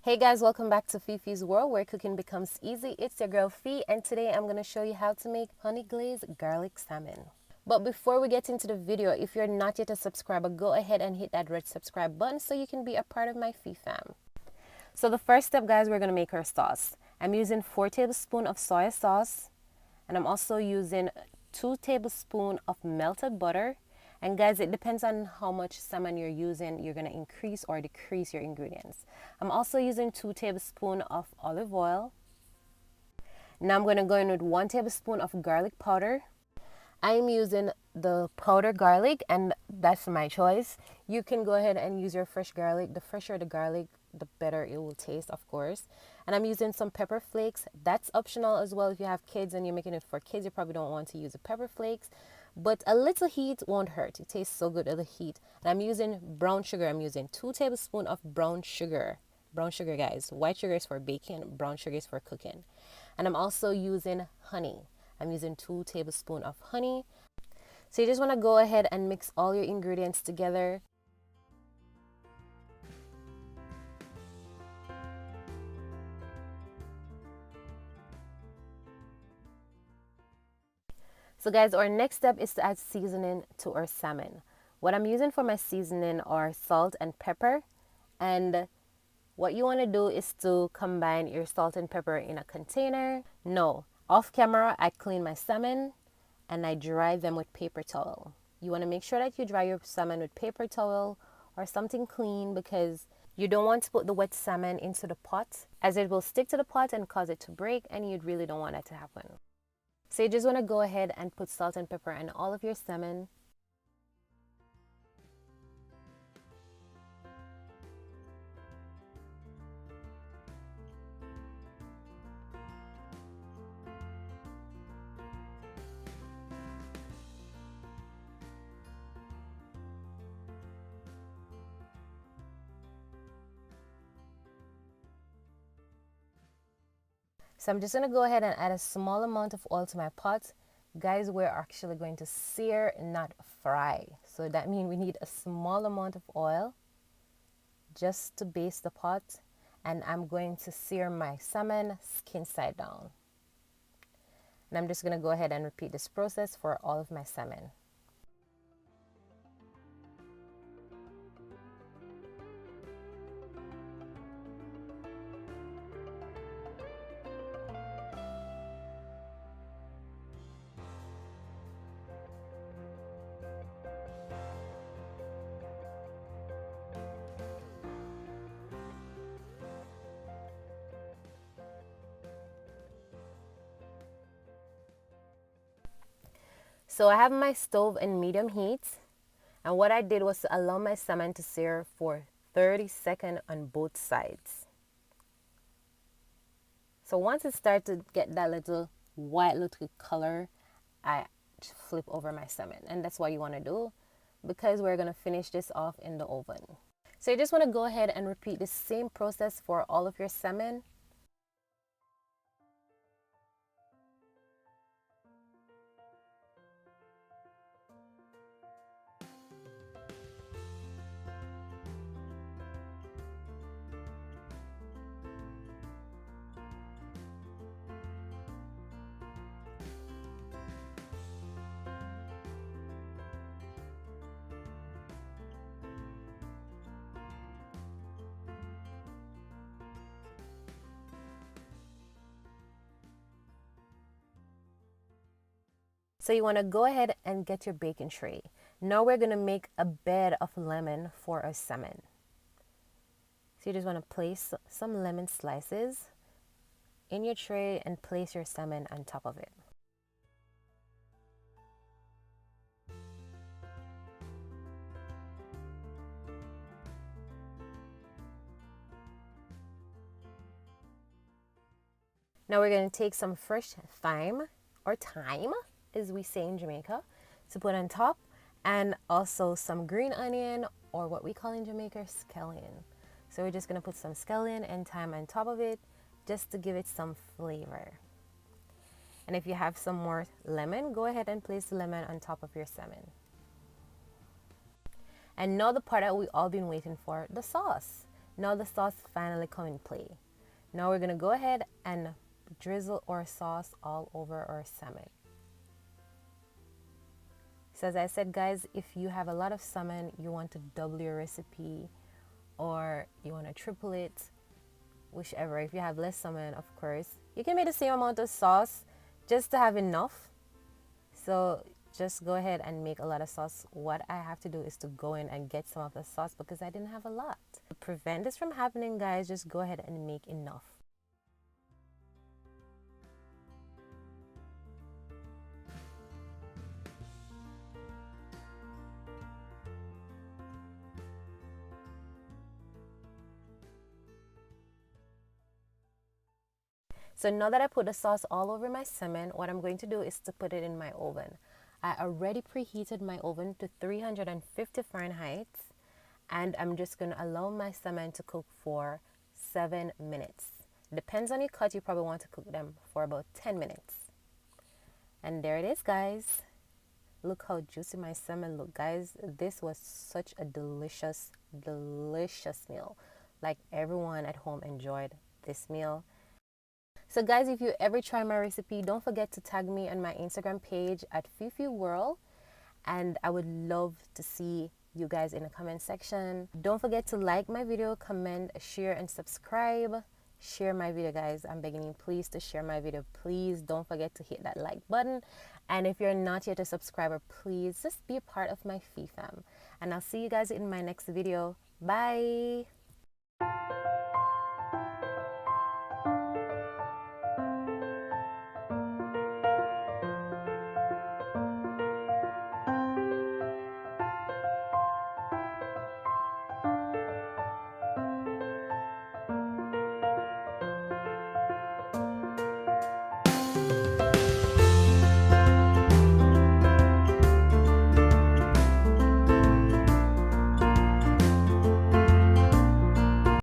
Hey guys, welcome back to Fifi's World where cooking becomes easy. It's your girl Fi, and today I'm going to show you how to make honey glazed garlic salmon. But before we get into the video, if you're not yet a subscriber, go ahead and hit that red subscribe button so you can be a part of my Fi fam. So the first step, guys, we're going to make our sauce. I'm using 4 tablespoons of soy sauce, and I'm also using 2 tablespoons of melted butter. And guys, it depends on how much salmon you're using. You're going to increase or decrease your ingredients. I'm also using 2 tablespoons of olive oil. Now I'm going to go in with 1 tablespoon of garlic powder. I'm using the powdered garlic, and that's my choice. You can go ahead and use your fresh garlic. The fresher the garlic, the better it will taste, of course. And I'm using some pepper flakes. That's optional as well. If you have kids and you're making it for kids, you probably don't want to use the pepper flakes. But a little heat won't hurt. It tastes so good at the heat. And I'm using brown sugar. I'm using 2 tablespoons of brown sugar. Brown sugar, guys. White sugar is for baking. Brown sugar is for cooking. And I'm also using honey. I'm using 2 tablespoons of honey. So you just want to go ahead and mix all your ingredients together. So guys, our next step is to add seasoning to our salmon. What I'm using for my seasoning are salt and pepper. And what you want to do is to combine your salt and pepper in a container. No, off camera, I clean my salmon and I dry them with paper towel. You want to make sure that you dry your salmon with paper towel or something clean, because you don't want to put the wet salmon into the pot, as it will stick to the pot and cause it to break, and you really don't want that to happen. So you just want to go ahead and put salt and pepper in all of your salmon. So I'm just going to go ahead and add a small amount of oil to my pot. Guys, we're actually going to sear, not fry. So that means we need a small amount of oil just to baste the pot. And I'm going to sear my salmon skin side down. And I'm just going to go ahead and repeat this process for all of my salmon. So I have my stove in medium heat, and what I did was to allow my salmon to sear for 30 seconds on both sides. So once it starts to get that little white little color, I flip over my salmon, and that's what you want to do, because we're going to finish this off in the oven. So you just want to go ahead and repeat the same process for all of your salmon. So you want to go ahead and get your baking tray. Now we're going to make a bed of lemon for our salmon. So you just want to place some lemon slices in your tray and place your salmon on top of it. Now we're going to take some fresh thyme, or thyme as we say in Jamaica, to put on top, and also some green onion, or what we call in Jamaica scallion. So we're just going to put some scallion and thyme on top of it just to give it some flavor. And if you have some more lemon, go ahead and place the lemon on top of your salmon. And now the part that we all been waiting for, the sauce. Now the sauce finally come in play. Now we're gonna go ahead and drizzle our sauce all over our salmon. So as I said, guys, if you have a lot of salmon, you want to double your recipe or you want to triple it, whichever. If you have less salmon, of course, you can make the same amount of sauce just to have enough. So just go ahead and make a lot of sauce. What I have to do is to go in and get some of the sauce because I didn't have a lot. To prevent this from happening, guys, just go ahead and make enough. So now that I put the sauce all over my salmon, what I'm going to do is to put it in my oven. I already preheated my oven to 350 Fahrenheit, and I'm just going to allow my salmon to cook for 7 minutes. Depends on your cut, you probably want to cook them for about 10 minutes. And there it is, guys. Look how juicy my salmon look, guys. This was such a delicious meal. Like, everyone at home enjoyed this meal. So guys, if you ever try my recipe, don't forget to tag me on my Instagram page at Fifi World, and I would love to see you guys in the comment section. Don't forget to like my video, comment, share, and subscribe. Share my video, guys. I'm begging you, please, to share my video. Please don't forget to hit that like button. And if you're not yet a subscriber, please just be a part of my Fee fam. And I'll see you guys in my next video. Bye.